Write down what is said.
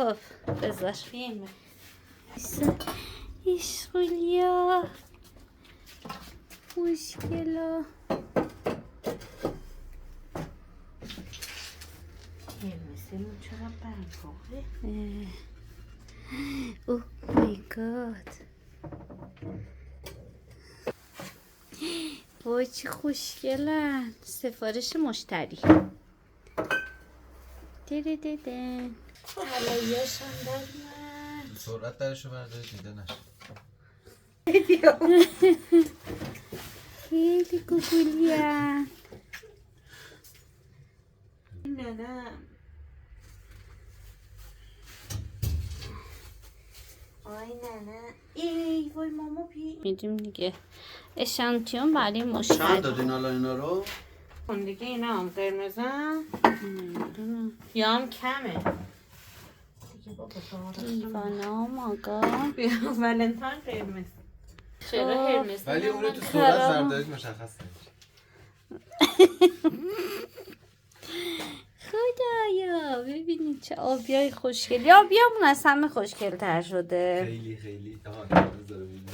خب بذار ایشغولیا خوشگلا. قرمزمون چرا برنخوره؟ اوه مای گاد. وای چی خوشگلن. سفارش مشتری. دیده دیده علایش هم در من. سرعت درشو برداری دیده نشد. خیلی گوگولین. نه آی نه ای وای ماما میدیم دیگه اشانتیون برای چند مشتری. دادین الان اینا رو؟ کن دیگه اینا هم قرمزم یا هم کمه دیگه بابا دیوانه ماگا. بیا ولنتاین قرمز چرا قرمز ولی اون رو تو خراب. صورت زرداریش مشخص نمیشه. خدایا ببینید چه آبیای خوشگلی. آبیامون از همه خوشگل تر شده. خیلی آها بذاره ببینیم.